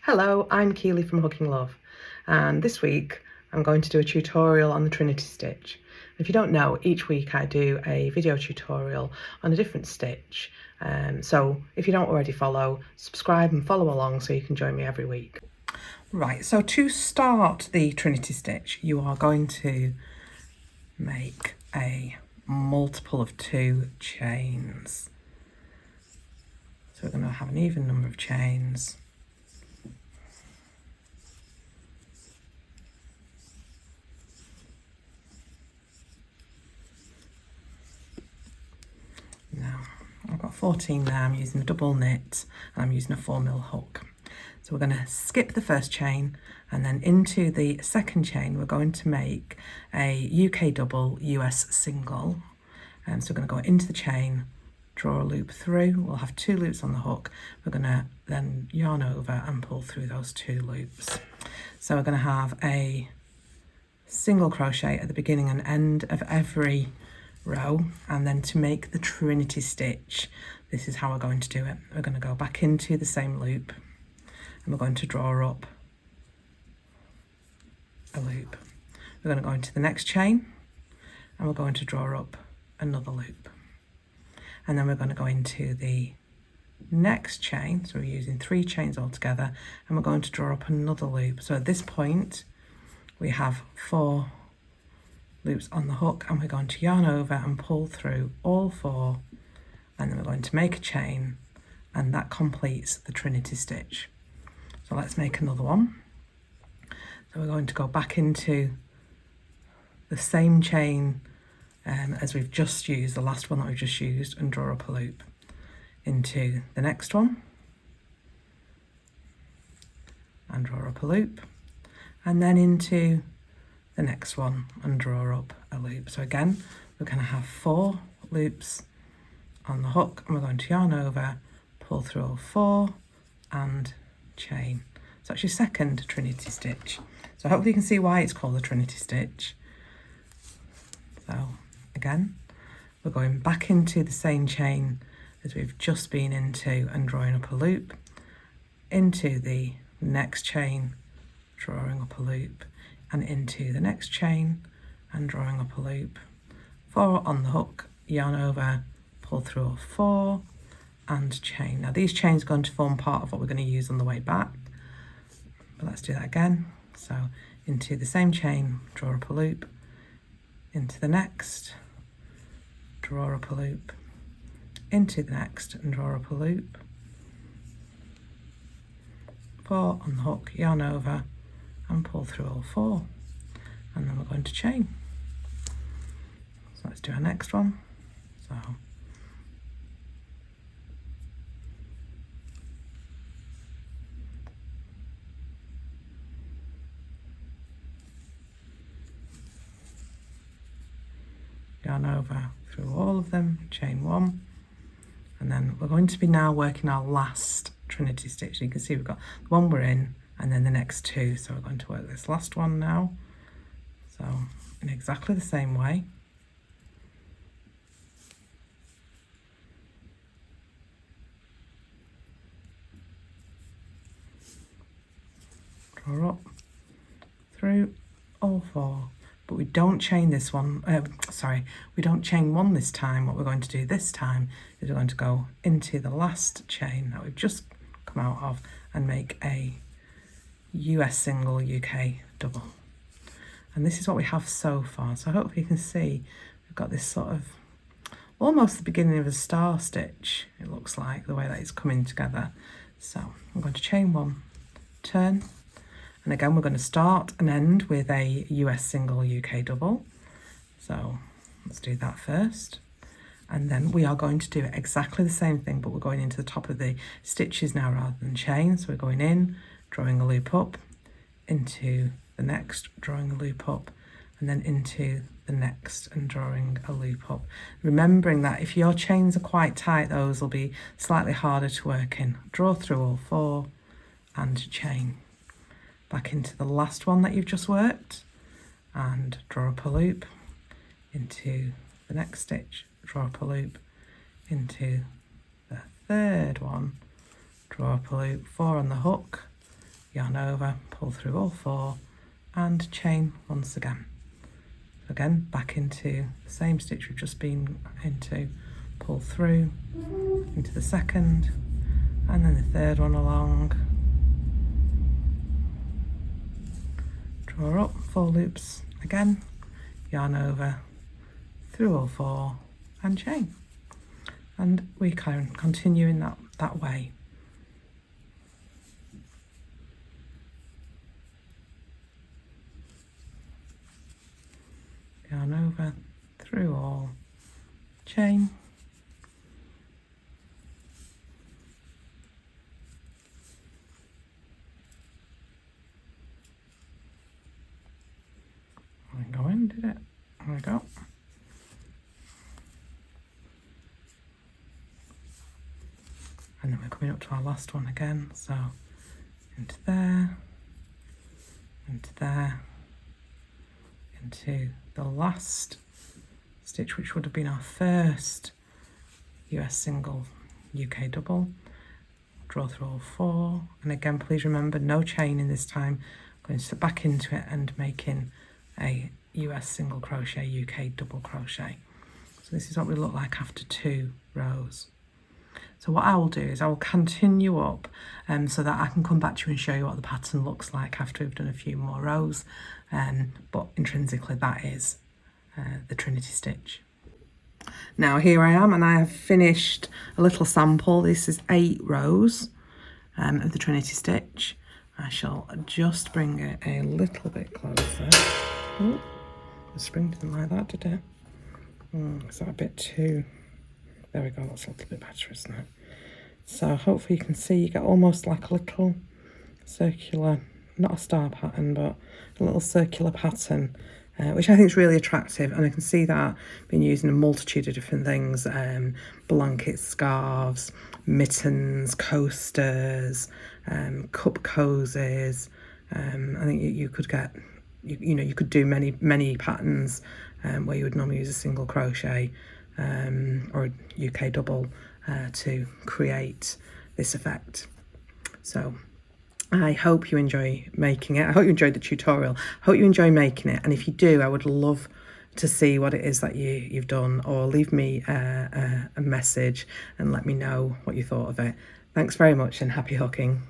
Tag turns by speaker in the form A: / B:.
A: Hello, I'm Keely from Hooking Love, and this week I'm going to do a tutorial on the Trinity Stitch. If you don't know, each week I do a video tutorial on a different stitch, so if you don't already follow, subscribe and follow along so you can join me every week. Right, so to start the Trinity Stitch, you are going to make a multiple of 2 chains. So we're going to have an even number of chains. Now, I've got 14 there, I'm using a double knit and I'm using a 4mm hook. So we're going to skip the first chain and then into the second chain we're going to make a UK double, US single. So we're going to go into the chain, draw a loop through, we'll have 2 loops on the hook, we're going to then yarn over and pull through those 2 loops. So we're going to have a single crochet at the beginning and end of every row, and then to make the Trinity Stitch, this is how we're going to do it. We're going to go back into the same loop and we're going to draw up a loop. We're going to go into the next chain and we're going to draw up another loop, and then we're going to go into the next chain, so we're using 3 chains altogether, and we're going to draw up another loop. So at this point we have 4 loops on the hook, and we're going to yarn over and pull through all 4, and then we're going to make a chain, and that completes the Trinity Stitch. So let's make another one. So we're going to go back into the same chain as we've just used, the last one that we've just used, and draw up a loop into the next one and draw up a loop, and then into the next one and draw up a loop. So again, we're going to have 4 loops on the hook, and we're going to yarn over, pull through all 4 and chain. So that's your second Trinity Stitch. So hopefully you can see why it's called the Trinity Stitch. So again, we're going back into the same chain as we've just been into and drawing up a loop, into the next chain, drawing up a loop, and into the next chain and drawing up a loop, 4 on the hook, yarn over, pull through all 4 and chain. Now these chains are going to form part of what we're going to use on the way back, but let's do that again. So into the same chain, draw up a loop, into the next, draw up a loop, into the next and draw up a loop, 4 on the hook, yarn over and pull through all 4, and then we're going to chain. So let's do our next one. So yarn over through all of them, chain 1, and then we're going to be now working our last Trinity Stitch. You can see we've got the one we're in and then the next 2, so we're going to work this last one now. So in exactly the same way. Draw up through all 4, but we don't chain this one, we don't chain 1 this time. What we're going to do this time is we're going to go into the last chain that we've just come out of and make a US single, UK double. And this is what we have so far. So hopefully you can see we've got this sort of almost the beginning of a star stitch, it looks like, the way that it's coming together. So I'm going to chain 1, turn, and again we're going to start and end with a US single, UK double. So let's do that first, and then we are going to do exactly the same thing, but we're going into the top of the stitches now rather than chain. So we're going in, drawing a loop up, into the next, drawing a loop up, and then into the next and drawing a loop up. Remembering that if your chains are quite tight, those will be slightly harder to work in. Draw through all 4 and chain. Back into the last one that you've just worked and draw up a loop, into the next stitch, draw up a loop, into the third one, draw up a loop, 4 on the hook, yarn over, pull through all 4 and chain once again. Again, back into the same stitch we've just been into, pull through into the second and then the third one along, draw up 4 loops again, yarn over, through all 4 and chain, and we can continue in that way. Yarn over, through all, chain, I go in, did it? There we go. And then we're coming up to our last one again, so into there, into there, into the last stitch, which would have been our first US single, UK double. Draw through all 4, and again please remember no chaining this time, going to back into it and making a US single crochet, UK double crochet. So this is what we look like after 2 rows. So what I will do is I will continue up so that I can come back to you and show you what the pattern looks like after we've done a few more rows, but intrinsically that is the Trinity stitch. Now here I am, and I have finished a little sample. This is 8 rows of the Trinity stitch. I shall just bring it a little bit closer. Oh, the spring didn't like that, did it? Is that a bit too... There we go, that's a little bit better, isn't it? So hopefully you can see you get almost like a little circular, not a star pattern, but a little circular pattern, which I think is really attractive. And I can see that being used in a multitude of different things, blankets, scarves, mittens, coasters, cup cozies. I think you could get, you could do many patterns where you would normally use a single crochet or a UK double to create this effect. So I hope you enjoy making it. I hope you enjoyed the tutorial. I hope you enjoy making it, and if you do, I would love to see what it is that you've done, or leave me a message and let me know what you thought of it. Thanks very much and happy hooking.